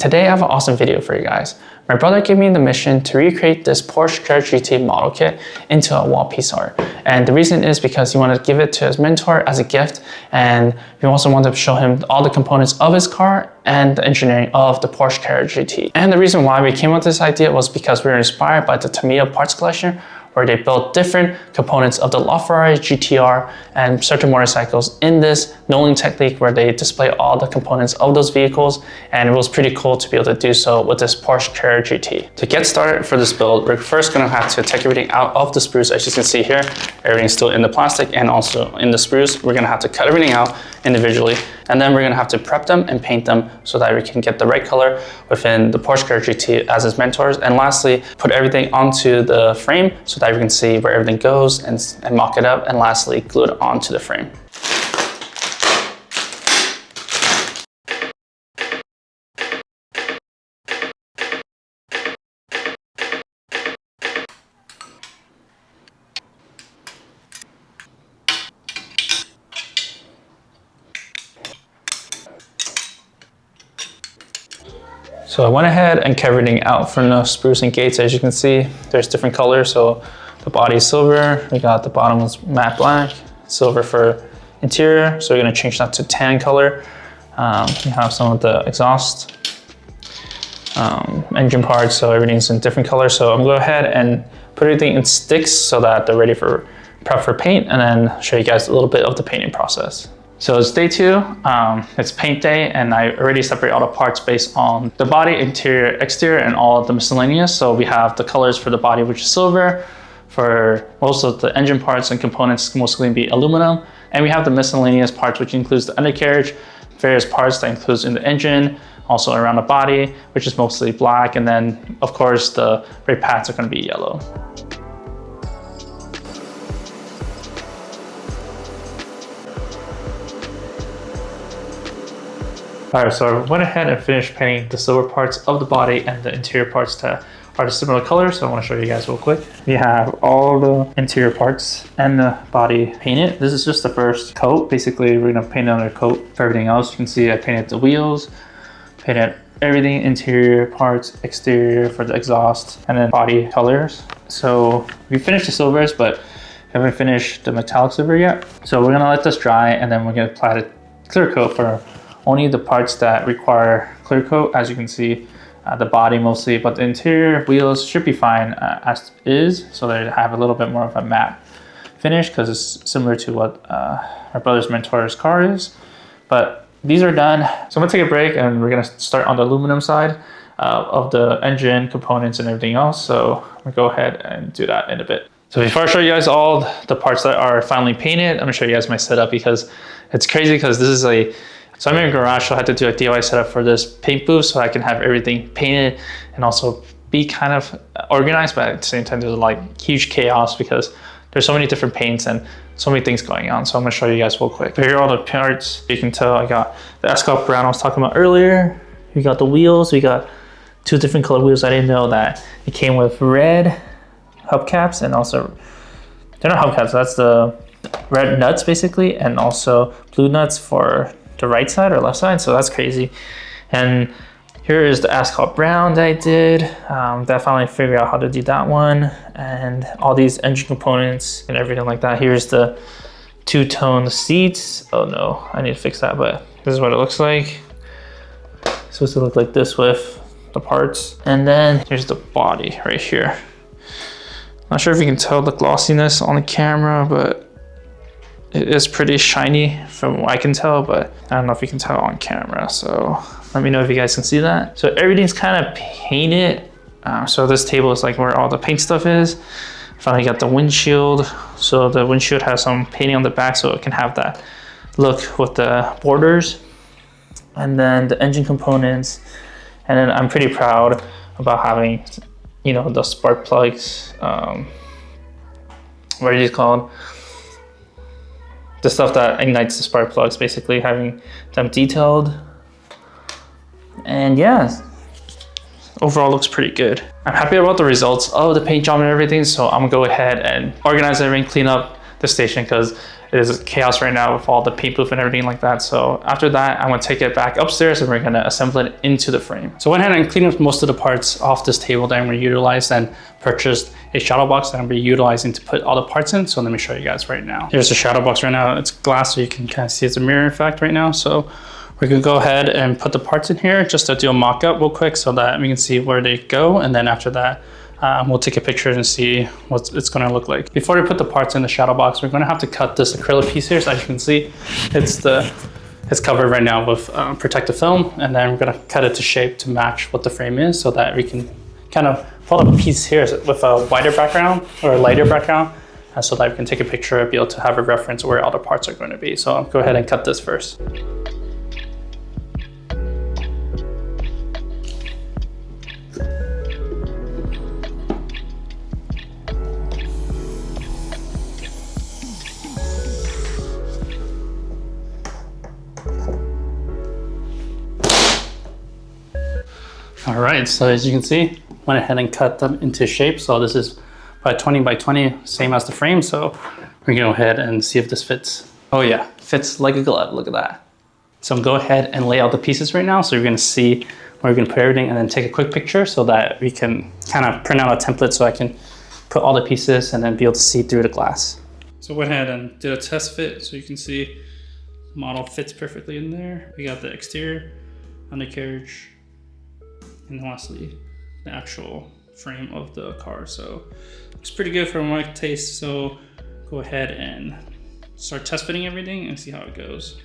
Today I have an awesome video for you guys. My brother gave me the mission to recreate this Porsche Carrera GT model kit into a wall piece art. And the reason is because he wanted to give it to his mentor as a gift, and we also wanted to show him all the components of his car and the engineering of the Porsche Carrera GT. And the reason why we came up with this idea was because we were inspired by the Tamiya parts collection, where they built different components of the LaFerrari GTR and certain motorcycles in this knolling technique where they display all the components of those vehicles, and it was pretty cool to be able to do so with this Porsche Carrera GT. To get started for this build, we're first going to have to take everything out of the sprues. As you can see here, everything's still in the plastic and also in the sprues. We're going to have to cut everything out individually, and then we're going to have to prep them and paint them so that we can get the right color within the Porsche Carrera GT as its mentors. And lastly, put everything onto the frame so that we can see where everything goes and mock it up, and lastly glue it onto the frame. So I went ahead and cut everything out from the spruce and gates. As you can see, there's different colors. So the body is silver, we got the bottom was matte black, silver for interior. So we're gonna change that to tan color. We have some of the exhaust engine parts, so everything's in different colors. So I'm gonna go ahead and put everything in sticks so that they're ready for prep for paint, and then show you guys a little bit of the painting process. So it's day 2, it's paint day, and I already separate all the parts based on the body, interior, exterior, and all of the miscellaneous. So we have the colors for the body, which is silver. For most of the engine parts and components, mostly going to be aluminum. And we have the miscellaneous parts, which includes the undercarriage, various parts that includes in the engine, also around the body, which is mostly black. And then of course the brake pads are going to be yellow. All right, so I went ahead and finished painting the silver parts of the body and the interior parts that are the similar colors. So I want to show you guys real quick. We have all the interior parts and the body painted. This is just the first coat. Basically, we're gonna paint another coat for everything else. You can see I painted the wheels, painted everything, interior parts, exterior for the exhaust, and then body colors. So we finished the silvers, but haven't finished the metallic silver yet. So we're gonna let this dry, and then we're gonna apply the clear coat for only the parts that require clear coat. As you can see, the body mostly, but the interior wheels should be fine as is. So they have a little bit more of a matte finish because it's similar to what our brother's mentor's car is. But these are done. So I'm gonna take a break, and we're gonna start on the aluminum side of the engine components and everything else. So I'm gonna go ahead and do that in a bit. So before I show you guys all the parts that are finally painted, I'm gonna show you guys my setup, because it's crazy because this is so I'm in a garage, so I had to do a DIY setup for this paint booth so I can have everything painted and also be kind of organized, but at the same time there's like huge chaos because there's so many different paints and so many things going on. So I'm gonna show you guys real quick. So here are all the parts. You can tell I got the Ascot brown I was talking about earlier. We got the wheels. We got 2 different color wheels. I didn't know that it came with red hubcaps, and also, they're not hubcaps, that's the red nuts basically, and also blue nuts for the right side or left side. So that's crazy. And here is the Ascot brown that I did. That I finally figured out how to do that one, and all these engine components and everything like that. Here's the 2-tone seats. Oh no, I need to fix that, but this is what it looks like. It's supposed to look like this with the parts. And then here's the body right here. Not sure if you can tell the glossiness on the camera, but it is pretty shiny from what I can tell, but I don't know if you can tell on camera. So let me know if you guys can see that. So everything's kind of painted. So this table is like where all the paint stuff is. Finally got the windshield. So the windshield has some painting on the back so it can have that look with the borders. And then the engine components. And then I'm pretty proud about having, you know, the spark plugs. What are these called? The stuff that ignites the spark plugs, basically having them detailed. And yeah, overall looks pretty good. I'm happy about the results of the paint job and everything, so I'm gonna go ahead and organize everything, clean up the station, because it is chaos right now with all the paint booth and everything like that. So after that, I'm gonna take it back upstairs and we're gonna assemble it into the frame. So I went ahead and cleaned up most of the parts off this table that I'm gonna utilize and purchased a shadow box that I'm gonna be utilizing to put all the parts in. So let me show you guys right now. Here's the shadow box right now. It's glass, so you can kind of see it's a mirror effect right now. So we're gonna go ahead and put the parts in here just to do a mock-up real quick so that we can see where they go. And then after that, we'll take a picture and see what it's gonna look like. Before we put the parts in the shadow box, we're gonna have to cut this acrylic piece here. So as you can see, it's covered right now with protective film. And then we're gonna cut it to shape to match what the frame is so that we can kind of fold up a piece here with a wider background or a lighter background so that we can take a picture and be able to have a reference where all the parts are going to be. So I'll go ahead and cut this first. All right, so as you can see, went ahead and cut them into shape. So this is by 20 by 20, same as the frame. So we're gonna go ahead and see if this fits. Oh yeah, fits like a glove, look at that. So I'm gonna go ahead and lay out the pieces right now. So you're gonna see where we're gonna put everything and then take a quick picture so that we can kind of print out a template so I can put all the pieces and then be able to see through the glass. So I went ahead and did a test fit so you can see the model fits perfectly in there. We got the exterior, undercarriage, and lastly, the actual frame of the car. So it's pretty good for my taste. So go ahead and start test fitting everything and see how it goes.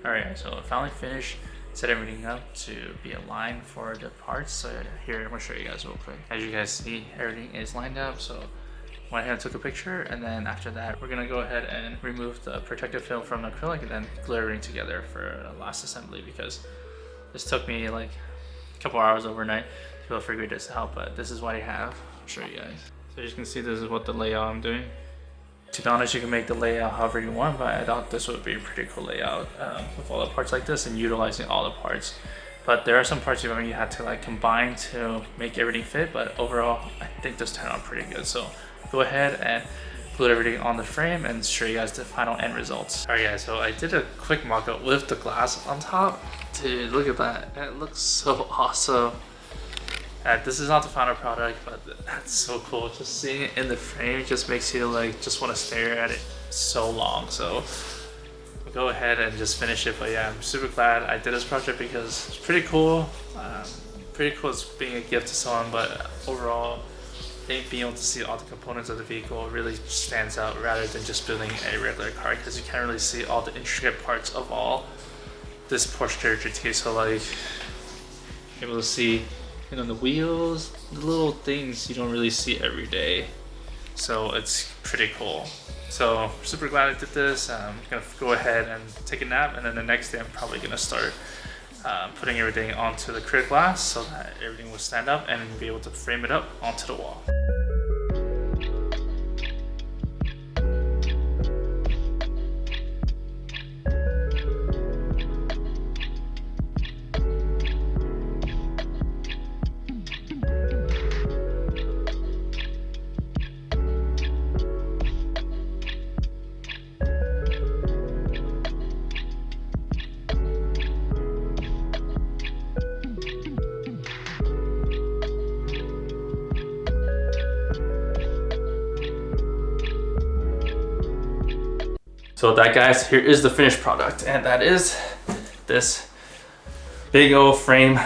Alright, so I finally finished, set everything up to be aligned for the parts. So here, I'm going to show you guys real quick. As you guys see, everything is lined up. So went ahead and took a picture, and then after that, we're going to go ahead and remove the protective film from the acrylic and then glue everything together for the last assembly, because this took me like a couple hours overnight to be able to figure this out, but this is what I have. I'll show you guys. So as you can see, this is what the layout I'm doing. To be honest, you can make the layout however you want, but I thought this would be a pretty cool layout with all the parts like this and utilizing all the parts. But there are some parts you had to like combine to make everything fit, but overall, I think this turned out pretty good. So go ahead and glue everything on the frame and show you guys the final end results. All right guys, so I did a quick mock-up with the glass on top. Dude, look at that, it looks so awesome. This is not the final product, but that's so cool. Just seeing it in the frame just makes you like just want to stare at it so long. So I'll go ahead and just finish it. But yeah, I'm super glad I did this project because it's pretty cool. Pretty cool as being a gift to someone, but overall, I think being able to see all the components of the vehicle really stands out rather than just building a regular car, because you can't really see all the intricate parts of all this Porsche Carrera GT. So like, able to see, you know, the wheels, the little things you don't really see every day. So it's pretty cool. So super glad I did this. I'm gonna go ahead and take a nap, and then the next day I'm probably gonna start putting everything onto the clear glass so that everything will stand up and be able to frame it up onto the wall. So that, guys, here is the finished product, and that is this big old frame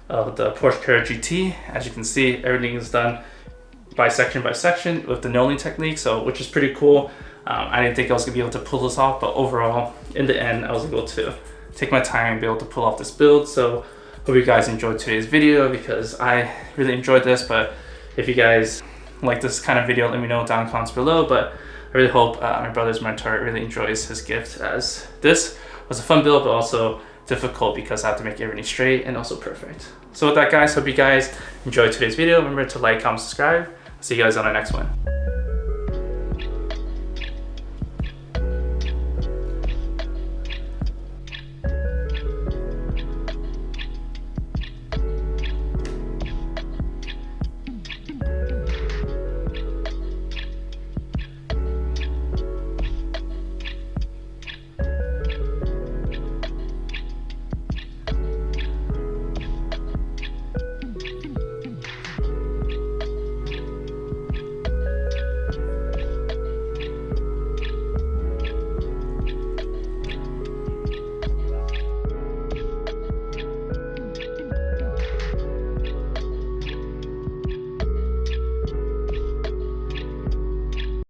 of the Porsche Carrera GT. As you can see, everything is done by section with the knolling technique, so which is pretty cool. I didn't think I was gonna be able to pull this off, but overall, in the end, I was able to take my time and be able to pull off this build. So hope you guys enjoyed today's video, because I really enjoyed this. But if you guys like this kind of video, let me know down in the comments below. But I really hope my brother's mentor really enjoys his gift, as this was a fun build, but also difficult because I have to make everything straight and also perfect. So with that, guys, hope you guys enjoyed today's video. Remember to like, comment, subscribe. See you guys on our next one.